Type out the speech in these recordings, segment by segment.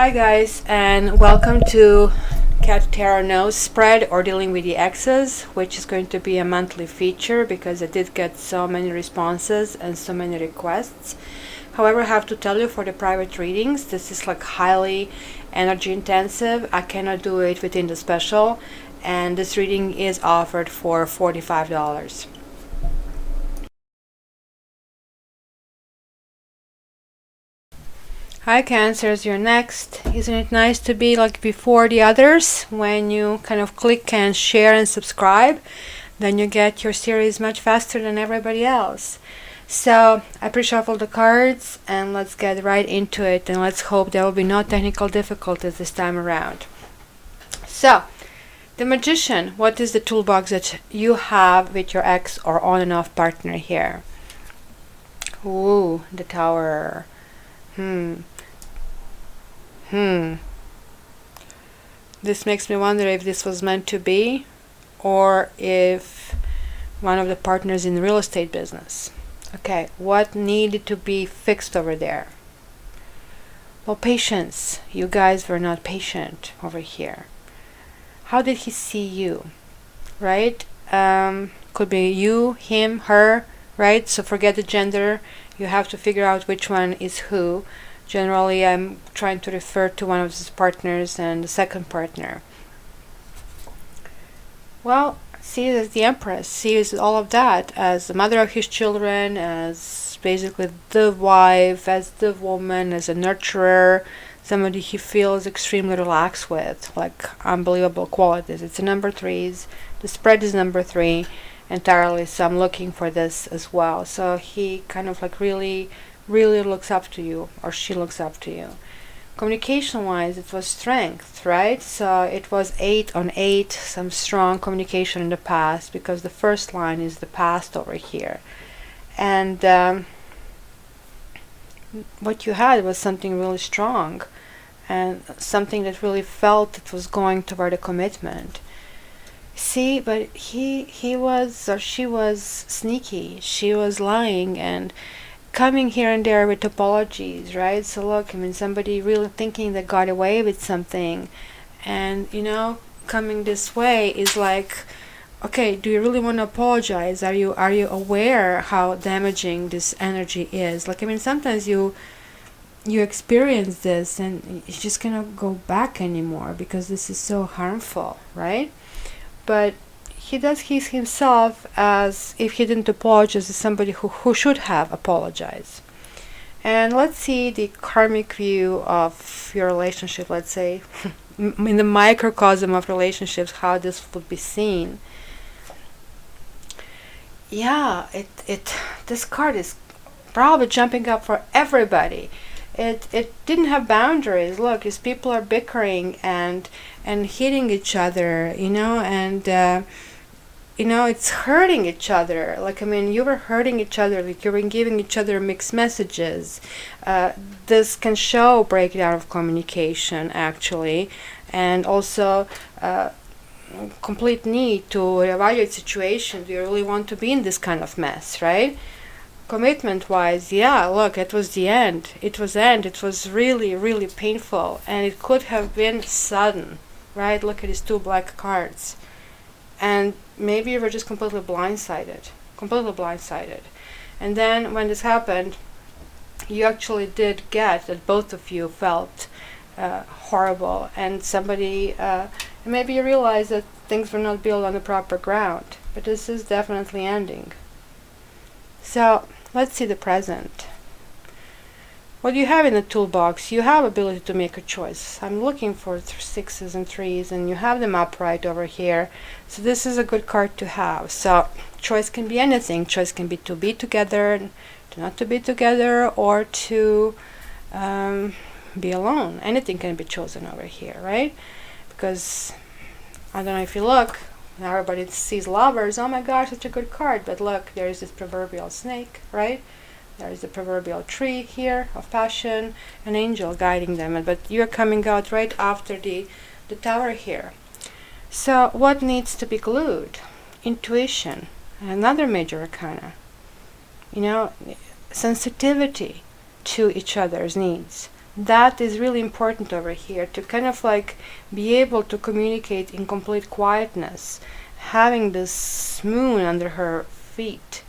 Hi guys, and welcome to Cat Tarot Nose Spread or Dealing with the Exes, which is going to be a monthly feature because I did get so many responses and so many requests. However, I have to tell you, for the private readings, this is like highly energy intensive. I cannot do it within the special, and this reading is offered for $45. Hi Cancers, you're next. Isn't it nice to be like before the others? When you kind of click and share and subscribe, then you get your series much faster than everybody else. So I pre-shuffled the cards and let's get right into it, and let's hope there will be no technical difficulties this time around. So, the Magician, what is the toolbox that you have with your ex or on and off partner here? Ooh, the Tower. This makes me wonder if this was meant to be, or if one of the partners in the real estate business. Okay, what needed to be fixed over there? Well, patience. You guys were not patient over here. How did he see you? Right? Could be you, him, her, right? So forget the gender. You have to figure out which one is who. Generally, I'm trying to refer to one of his partners and the second partner. Well, see as the Empress, sees all of that as the mother of his children, as basically the wife, as the woman, as a nurturer, somebody he feels extremely relaxed with, like unbelievable qualities. It's a number threes. The spread is number 3 entirely, so I'm looking for this as well. So he kind of like really looks up to you, or she looks up to you. Communication wise, it was strength, right? So it was 8 on 8, some strong communication in the past, because the first line is the past over here. And what you had was something really strong, and something that really felt it was going toward a commitment. See, but he was, or she was sneaky. She was lying and coming here and there with apologies, right? So look, I mean, somebody really thinking they got away with something, and coming this way is like, okay, do you really want to apologize? Are you aware how damaging this energy is? Like, I mean, sometimes you experience this and you just cannot go back anymore because this is so harmful, right? But he does himself as if he didn't apologize to somebody who should have apologized. And let's see the karmic view of your relationship, let's say, in the microcosm of relationships, how this would be seen. Yeah, this card is probably jumping up for everybody. It didn't have boundaries. Look, these people are bickering and hitting each other, and it's hurting each other. Like, I mean, you were hurting each other, like you were giving each other mixed messages. This can show breakdown of communication, actually, and also complete need to evaluate situations. Do you really want to be in this kind of mess, right? Commitment wise, yeah, look, it was the end. It was really painful, and it could have been sudden, right? Look at these 2 black cards. And maybe you were just completely blindsided. And then when this happened, you actually did get that both of you felt horrible, and somebody, maybe you realized that things were not built on the proper ground. But this is definitely ending. So let's see the present. What do you have in the toolbox? You have ability to make a choice. I'm looking for 6s and 3s, and you have them upright over here. So this is a good card to have. So choice can be anything. Choice can be to be together, to not to be together, or to be alone. Anything can be chosen over here, right? Because I don't know if you look, everybody sees lovers. Oh my gosh, such a good card. But look, there is this proverbial snake, right? There is the proverbial tree here of passion, an angel guiding them. But you're coming out right after the Tower here. So what needs to be glued? Intuition, another major arcana. Sensitivity to each other's needs. that is really important over here, to kind of like be able to communicate in complete quietness, having this moon under her feet.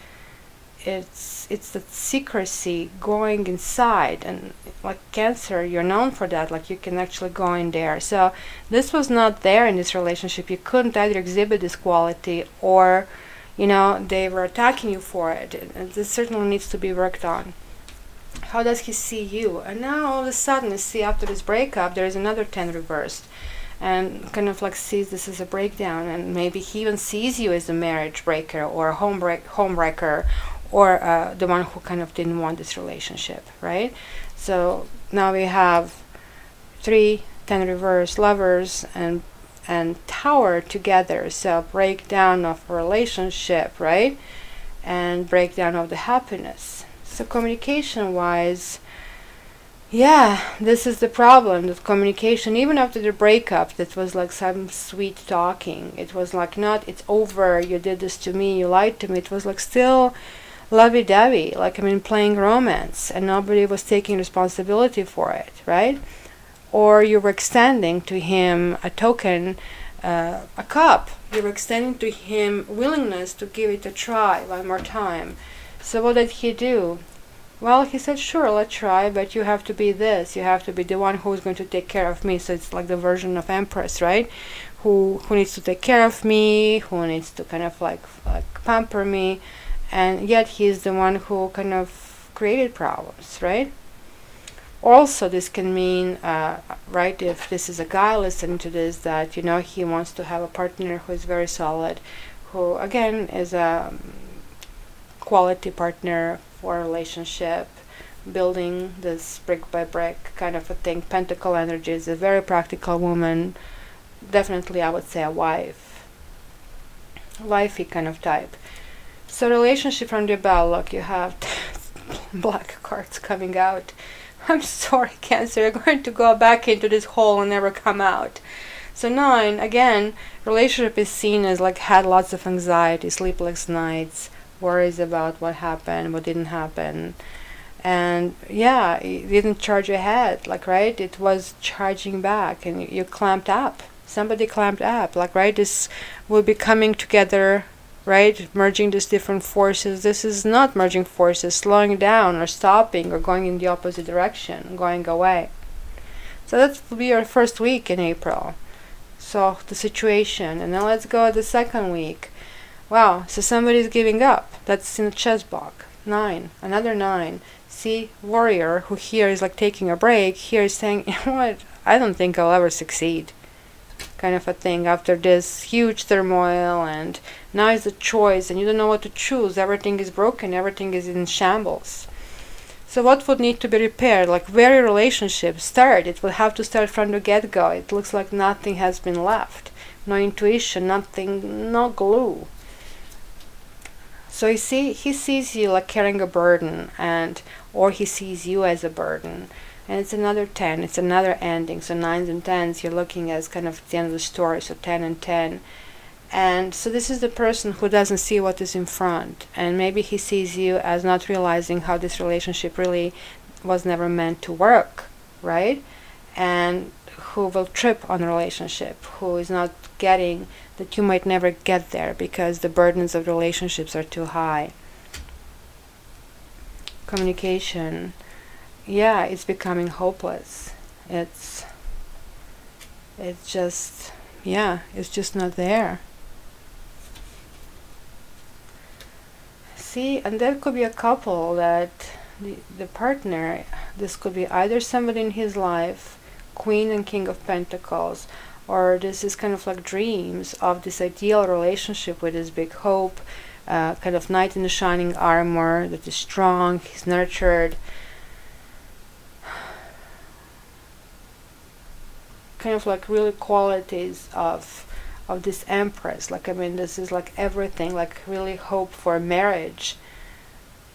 It's that secrecy going inside, and like Cancer, you're known for that, like you can actually go in there. So this was not there in this relationship. You couldn't either exhibit this quality, or they were attacking you for it, and this certainly needs to be worked on. How does he see you? And now all of a sudden, you see, after this breakup, there is another 10 reversed, and kind of like sees this as a breakdown, and maybe he even sees you as a marriage breaker or a home breaker, or the one who kind of didn't want this relationship, right? So now we have 3, 10 reverse, Lovers, and Tower together. So breakdown of a relationship, right? And breakdown of the happiness. So communication wise, yeah, this is the problem, that communication, even after the breakup, that was like some sweet talking. It was like, not, it's over, you did this to me, you lied to me. It was like still lovey-dovey, like, playing romance, and nobody was taking responsibility for it, right? Or you were extending to him a token, a cup. You were extending to him willingness to give it a try one more time. So what did he do? Well, he said, sure, let's try, but you have to be this. You have to be the one who's going to take care of me. So it's like the version of Empress, right? Who needs to take care of me, who needs to kind of like pamper me, and yet he's the one who kind of created problems, right? Also, this can mean, right, if this is a guy listening to this, that, he wants to have a partner who is very solid, who, again, is a quality partner for a relationship, building this brick by brick kind of a thing. Pentacle energy is a very practical woman. Definitely, I would say a wifey kind of type. So relationship from the bell, look, you have black cards coming out. I'm sorry, Cancer, you're going to go back into this hole and never come out. So 9, again, relationship is seen as like had lots of anxiety, sleepless nights, worries about what happened, what didn't happen. And yeah, it didn't charge ahead, like, right? It was charging back, and you clamped up. Somebody clamped up, like, right? This will be coming together, right? Merging these different forces. This is not merging forces, slowing down or stopping or going in the opposite direction, going away. So that will be your first week in April. So the situation. And now let's go the second week. Wow, so somebody's giving up. That's in the chess block. 9, another 9. See, warrior, who here is like taking a break, here is saying, you know what, I don't think I'll ever succeed. Kind of a thing, after this huge turmoil, and now is the choice, and you don't know what to choose. Everything is broken, everything is in shambles. So what would need to be repaired? Like very relationship, start. It will have to start from the get-go. It looks like nothing has been left. No intuition, nothing, no glue. So he sees you like carrying a burden, or he sees you as a burden. And it's another 10, it's another ending. So 9s and 10s, you're looking as kind of the end of the story. So 10 and 10. And so this is the person who doesn't see what is in front. And maybe he sees you as not realizing how this relationship really was never meant to work, right? And who will trip on a relationship, who is not getting that you might never get there because the burdens of relationships are too high. Communication. Yeah, it's becoming hopeless. It's just not there. See, and there could be a couple that the partner, this could be either somebody in his life, Queen and King of Pentacles, or this is kind of like dreams of this ideal relationship with this big hope, kind of knight in the shining armor that is strong, he's nurtured, kind of like really qualities of this Empress. Like, this is like everything, like really hope for marriage.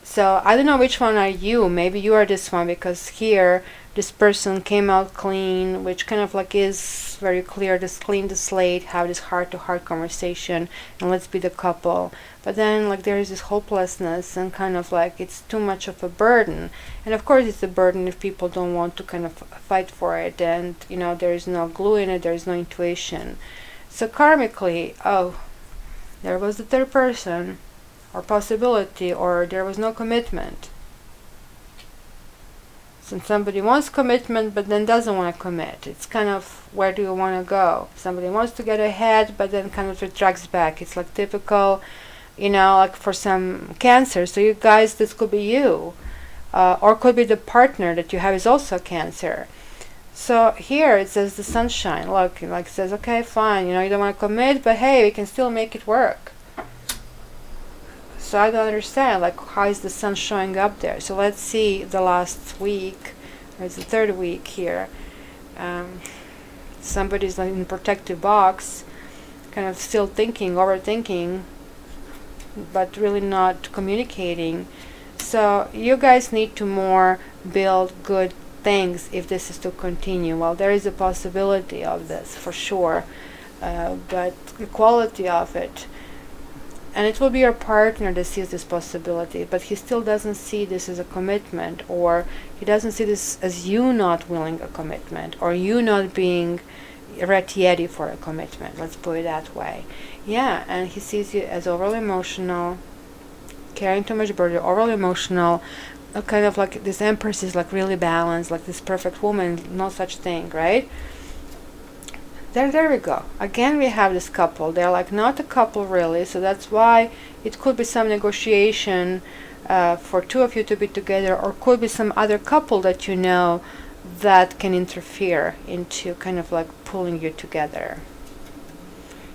So I don't know which one are you. Maybe you are this one, because here this person came out clean, which kind of like is very clear, just clean the slate, have this heart-to-heart conversation, and let's be the couple. But then like there is this hopelessness, and kind of like it's too much of a burden. And of course it's a burden if people don't want to kind of fight for it, and you know, there is no glue in it, there is no intuition. So karmically, oh, there was the third person, or possibility, or there was no commitment. So somebody wants commitment but then doesn't want to commit. It's kind of, where do you want to go? Somebody wants to get ahead but then kind of retracts back. It's like typical, you know, like for some Cancer. So you guys, this could be you, or could be the partner that you have is also Cancer. So here it says the sunshine. Look, like it says, okay, fine, you know, you don't want to commit, but hey, we can still make it work. So I don't understand, like, how is the sun showing up there? So let's see the last week, or it's the third week here. Somebody's like in a protective box, kind of still thinking, overthinking, but really not communicating. So you guys need to more build good things if this is to continue. Well, there is a possibility of this for sure, but the quality of it, and it will be your partner that sees this possibility, but he still doesn't see this as a commitment, or he doesn't see this as you not willing a commitment, or you not being ready for a commitment. Let's put it that way. Yeah, and he sees you as overly emotional, carrying too much burden, overly emotional, kind of like this Empress is like really balanced, like this perfect woman, no such thing, right? There we go. Again, we have this couple. They're like not a couple really, so that's why it could be some negotiation for two of you to be together, or could be some other couple that you know that can interfere into kind of like pulling you together.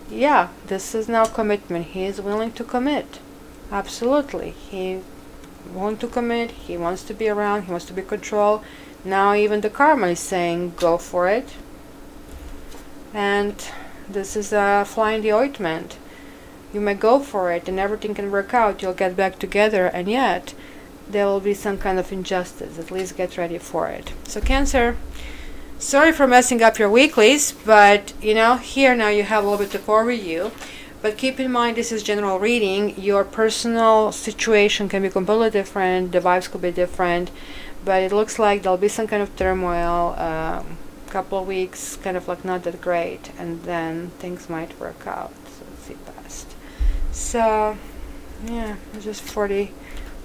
Yeah, this is now commitment. He is willing to commit. Absolutely. He wants to commit. He wants to be around. He wants to be control. Now even the karma is saying go for it. And this is a fly in the ointment. You may go for it and everything can work out. You'll get back together, and yet there will be some kind of injustice. At least get ready for it. So Cancer, sorry for messing up your weeklies, but you know, here now you have a little bit of overview. But keep in mind, this is general reading. Your personal situation can be completely different. The vibes could be different. But it looks like there'll be some kind of turmoil. Couple of weeks kind of like not that great, and then things might work out. So let's see past. So yeah, just for the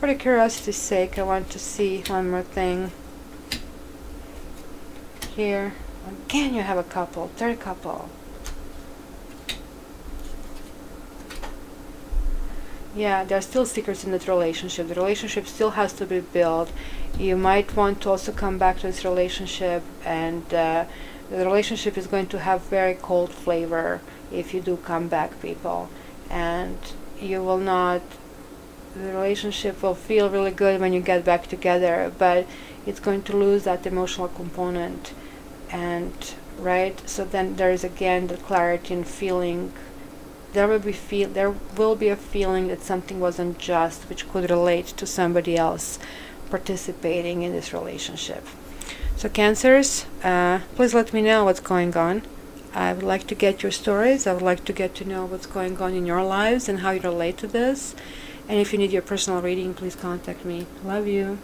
curiosity's sake, I want to see one more thing here. Again, you have a couple, third couple. Yeah, there are still secrets in that relationship. The relationship still has to be built. You might want to also come back to this relationship, and the relationship is going to have very cold flavor if you do come back, people. And you will not, the relationship will feel really good when you get back together, but it's going to lose that emotional component. And right, so then there is again the clarity and feeling. There will be a feeling that something wasn't just, which could relate to somebody else participating in this relationship. So Cancers, please let me know what's going on. I would like to get your stories. I would like to get to know what's going on in your lives and how you relate to this. And if you need your personal reading, please contact me. Love you.